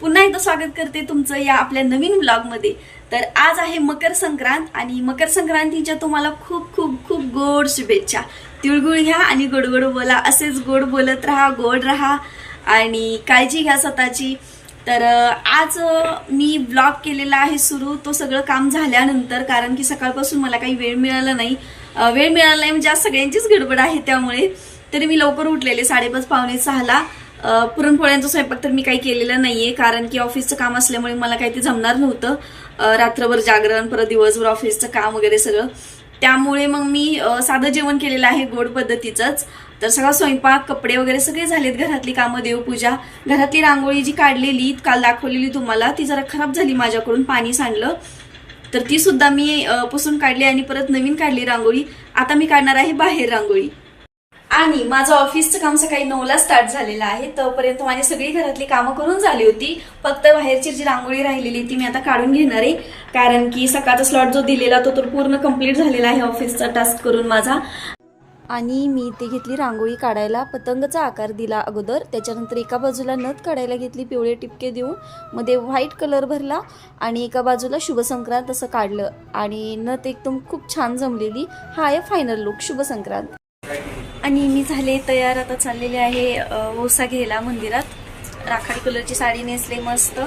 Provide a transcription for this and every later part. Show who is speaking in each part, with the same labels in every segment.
Speaker 1: पुन्हा एकदा स्वागत करते तुमचं या आपल्या नवीन व्लॉगमध्ये। तर आज आहे मकर संक्रांत आणि मकर संक्रांतीच्या तुम्हाला खूप खूप खूप गोड शुभेच्छा। तिळगुळ घ्या आणि गोड गोड बोला, असेच गोड बोलत राहा, गोड राहा आणि काळजी घ्या स्वतःची। तर आज मी व्लॉग केलेला आहे सुरू, तो सगळं काम झाल्यानंतर, कारण की सकाळपासून मला काही वेळ मिळाला नाही म्हणजे आज सगळ्यांचीच गडबड आहे त्यामुळे। तरी मी लवकर उठलेले 5:30 पावणे 6ला। पुरणपोळ्यांचा स्वयंपाक तर मी काही केलेला नाहीये, कारण की ऑफिसचं काम असल्यामुळे मला काही ते जमणार नव्हतं। रात्रभर जागरण, परत दिवसभर ऑफिसचं काम वगैरे सगळं, त्यामुळे मग मी साधं जेवण केलेलं आहे, गोड पद्धतीचंच। तर सगळा स्वयंपाक, कपडे वगैरे सगळे झालेत, घरातली कामं, देवपूजा, घरातली रांगोळी जी काढलेली काल दाखवलेली तुम्हाला, ती जरा खराब झाली माझ्याकडून, पाणी सांडलं, तर ती सुद्धा मी पुसून काढली आणि परत नवीन काढली रांगोळी। आता मी काढणार आहे बाहेर रांगोळी। आणि माझं ऑफिसचं काम सकाळी 9ला स्टार्ट झालेलं आहे, तोपर्यंत माझी सगळी घरातली कामं करून झाली होती। फक्त बाहेरची जी रांगोळी राहिलेली ती मी आता काढून घेणार आहे, कारण की सकाळचा स्लॉट जो दिलेला तो तर पूर्ण कंप्लीट झालेला आहे ऑफिसचा टास्क करून माझा। आणि मी ते घेतली रांगोळी काढायला, पतंगचा आकार दिला अगोदर, त्याच्यानंतर एका बाजूला नथ काढायला घेतली, पिवळे टिपके देऊन मध्ये व्हाईट कलर भरला आणि एका बाजूला शुभ संक्रांत असं काढलं आणि नथ एकदम खूप छान जमलेली। हा आहे फायनल लुक शुभ संक्रांत। आणि मी झाले तयार, आता चाललेले आहे ओसा घ्यायला मंदिरात। राखाडी कलरची साडी नेसले मस्त,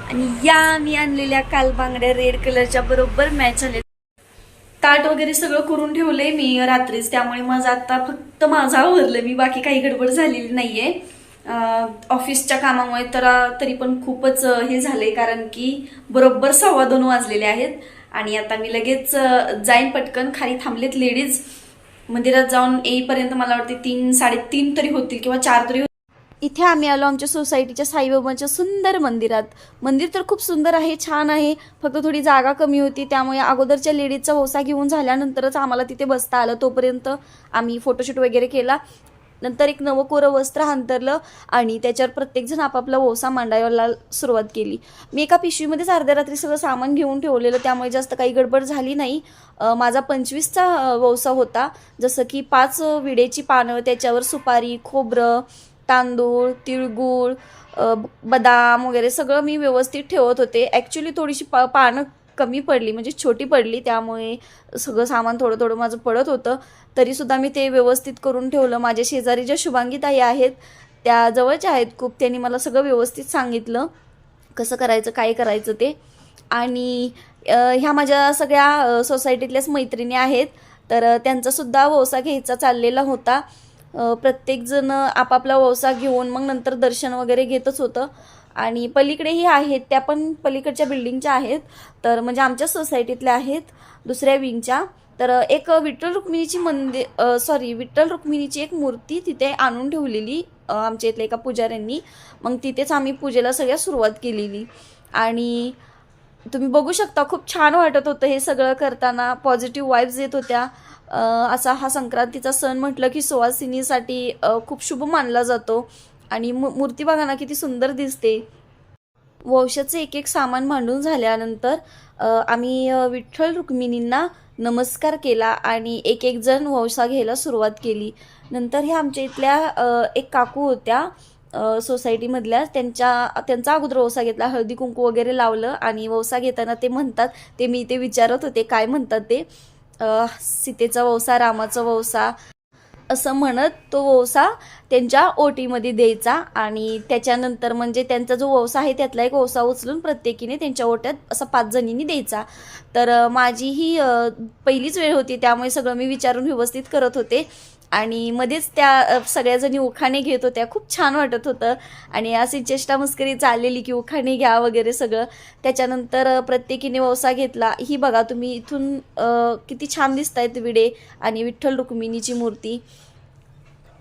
Speaker 1: आणि या मी आणलेल्या काल बांगड्या रेड कलरच्या बरोबर मॅच झाले। ताट वगैरे सगळं करून ठेवलंय मी रात्रीच, त्यामुळे माझं आता फक्त माझं आवरलं मी, बाकी काही गडबड झालेली नाहीये ऑफिसच्या कामामुळे। तरी पण खूपच हे झालंय, कारण की बरोबर 2:15 वाजलेले आहेत आणि आता मी लगेच जाईन पटकन। खाली थांबलेत लेडीज, मंदिरात जाऊन येईपर्यंत मला वाटते 3-3:30 तरी होतील किंवा 4 तरी होतील। इथे आम्ही आलो आमच्या सोसायटीच्या साईबाबांच्या सुंदर मंदिरात। मंदिर तर खूप सुंदर आहे, छान आहे, फक्त थोडी जागा कमी होती, त्यामुळे अगोदरच्या लेडीजचा ओसा घेऊन झाल्यानंतरच आम्हाला तिथे बसता आलं। तोपर्यंत आम्ही फोटोशूट वगैरे केला, नंतर एक नवं कोरं वस्त्र अंतरलं आणि त्याच्यावर प्रत्येकजण आपापला ओसा मांडायला सुरुवात केली। मी एका पिशवीमध्येच अर्ध्या रात्री सगळं सामान घेऊन ठेवलेलं, त्यामुळे जास्त काही गडबड झाली नाही। माझा 25चा ओसा होता, जसं की 5 विड्याची पानं, त्याच्यावर सुपारी, खोबरं, तांदूळ, तिळगुळ, बदाम वगैरे सगळं मी व्यवस्थित ठेवत होते। ॲक्च्युली थोडीशी पानं कमी पडली, म्हणजे छोटी पडली, त्यामुळे सगळं सामान थोडं थोडं माझं पडत होतं, तरीसुद्धा मी ते व्यवस्थित करून ठेवलं। माझ्या शेजारी ज्या शुभांगीताई आहेत त्या जवळच्या आहेत खूप, त्यांनी मला सगळं व्यवस्थित सांगितलं कसं करायचं, काय करायचं ते। आणि ह्या माझ्या सगळ्या सोसायटीतल्याच मैत्रिणी आहेत, तर त्यांचासुद्धा ओसा घ्यायचा चाललेला होता। प्रत्येकजण आपापला ओसा घेऊन मग नंतर दर्शन वगैरे घेतच होतं। आणि पलीकडेही आहेत, त्या पण पलीकडच्या बिल्डिंगच्या आहेत, तर म्हणजे आमच्या सोसायटीतल्या आहेत, दुसऱ्या विंगच्या। तर एक विठ्ठल रुक्मिणीची एक मूर्ती तिथे आणून ठेवलेली आमच्या इथल्या एका पुजाऱ्यांनी, मग तिथेच आम्ही पूजेला सगळ्या सुरुवात केलेली। आणि तुम्ही बघू शकता खूप छान वाटत होतं हे सगळं करताना, पॉझिटिव्ह वाईब्स येत होत्या। असा हा संक्रांतीचा सण म्हटलं की सुवासिनीसाठी खूप शुभ मानला जातो। आणि मूर्ती बघा ना किती सुंदर दिसते। वंशाचे एक एक सामान मांडून झाल्यानंतर आम्ही विठ्ठल रुक्मिणींना नमस्कार केला आणि एक एक जण वंसा घ्यायला सुरुवात केली। नंतर ह्या आमच्या इथल्या एक काकू होत्या सोसायटीमधल्या, त्यांचा अगोदर वंसा घेतला, हळदी कुंकू वगैरे लावलं आणि वंसा घेताना ते म्हणतात, ते मी ते विचारत होते काय म्हणतात ते, सीतेचा वंसा, रामाचा वंसा असं म्हणत तो वंसा त्यांच्या ओटीमध्ये द्यायचा। आणि त्याच्यानंतर म्हणजे त्यांचा जो वंसा आहे त्यातला एक वंसा उचलून प्रत्येकीने त्यांच्या ओट्यात असं 5 जणींनी द्यायचा। तर माझी ही पहिलीच वेळ होती, त्यामुळे सगळं मी विचारून व्यवस्थित करत होते आणि मध्येच त्या सगळ्याजणी उखाणे घेत होत्या, खूप छान वाटत होतं। आणि अशी चेष्टा मस्करी चाललेली की उखाणे घ्या वगैरे सगळं। त्याच्यानंतर प्रत्येकीने वंसा घेतला। ही बघा तुम्ही इथून किती छान दिसत आहेत विडे आणि विठ्ठल रुक्मिणीची मूर्ती।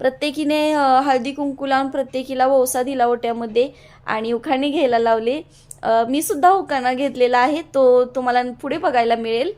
Speaker 1: प्रत्येकीने हळदी कुंकू लावून प्रत्येकीला वंसा दिला ओट्यामध्ये आणि उखाणे घ्यायला लावले। मी सुद्धा उखाणा घेतलेला आहे, तो तुम्हाला पुढे बघायला मिळेल।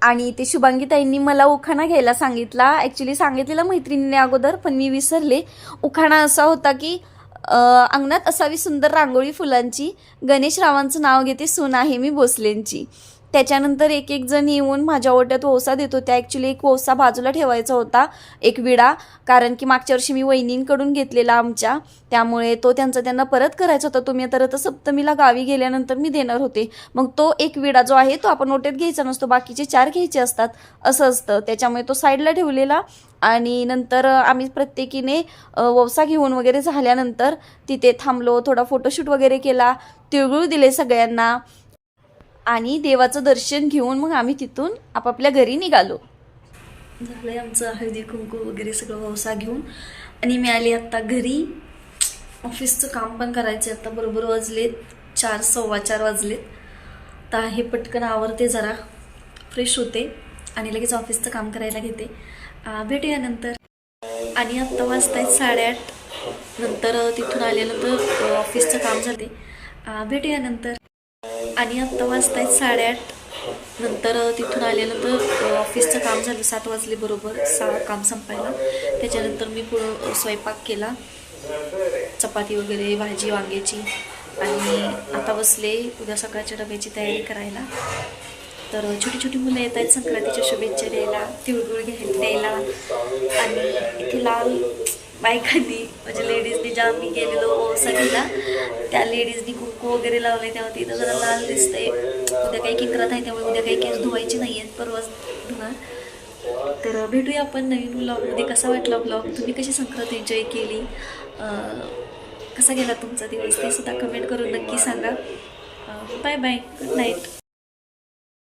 Speaker 1: आणि ते शुभांगीताईंनी मला उखाणा घ्यायला सांगितला. ॲक्च्युली सांगितलेला मैत्रिणीने अगोदर, पण मी विसरले. उखाणा असा होता की अंगणात असावी सुंदर रांगोळी फुलांची, गणेश रावांचं नाव घेते, सून आहे मी भोसलेंची. त्याच्यानंतर एक एक जण येऊन माझ्या ओट्यात वोसा देत होत्या. ॲक्च्युली एक वोसा बाजूला ठेवायचा होता, एक विडा, कारण की मागच्या वर्षी मी वहिनींकडून घेतलेला आमच्या, त्यामुळे तो त्यांना परत करायचा होता. तो मी आता रथसप्तमीला गावी गेल्यानंतर मी देणार होते. मग तो एक विडा जो आहे तो आपण ओट्यात घ्यायचा नसतो, बाकीचे 4 घ्यायचे असतात, असं असतं. त्याच्यामुळे तो साईडला ठेवलेला. आणि नंतर आम्ही प्रत्येकीने वोसा घेऊन वगैरे झाल्यानंतर तिथे थांबलो, थोडा फोटोशूट वगैरे केला, तिळगुळ दिले सगळ्यांना आणि देवाचं दर्शन घेऊन मग आम्ही तिथून आपापल्या घरी निघालो. झालं आमचं हळदी कुंकू वगैरे सगळं वोसा घेऊन आणि मी आली आत्ता घरी. ऑफिसचं काम पण करायचं आता, बरोबर वाजलेत 4, 4:15 वाजलेत. आता हे पटकन आवरते, जरा फ्रेश होते आणि लगेच ऑफिसचं काम करायला घेते. भेटूया नंतर. आणि आत्ता वाजतायत 8:30. नंतर तिथून आल्यानंतर ऑफिसचं काम झाले. भेटूया नंतर. आणि आत्ता वाजतायत 8:30. नंतर तिथून आल्यानंतर ऑफिसचं काम झालं. 7 वाजले बरोबर काम संपायला. त्याच्यानंतर मी पुढं स्वयंपाक केला, चपाती वगैरे, भाजी वांग्याची. आणि आता बसले उद्या सकाळच्या डब्याची तयारी करायला. तर छोटी छोटी मुलं येत आहेत संक्रांतीच्या शुभेच्छा द्यायला, तिळगुळ द्यायला. आणि इथे लाल बायकांनी म्हणजे लेडीजनी ज्या मी गेलेलो ओसा दिला, त्या लेडीजनी कुंकू वगैरे लावले, तेव्हा तिथं जरा लाल दिसतंय. उद्या काही किंक्रात आहे, त्यामुळे उद्या काही केस धुवायचे नाही आहेत, परवाच धुणार. तर भेटूया आपण नवीन व्लॉगमध्ये. कसा वाटला व्लॉग, तुम्ही कशी संक्रांत एन्जॉय केली, कसा गेला तुमचा दिवस, ते सुद्धा कमेंट करून नक्की सांगा. Bye bye, good night.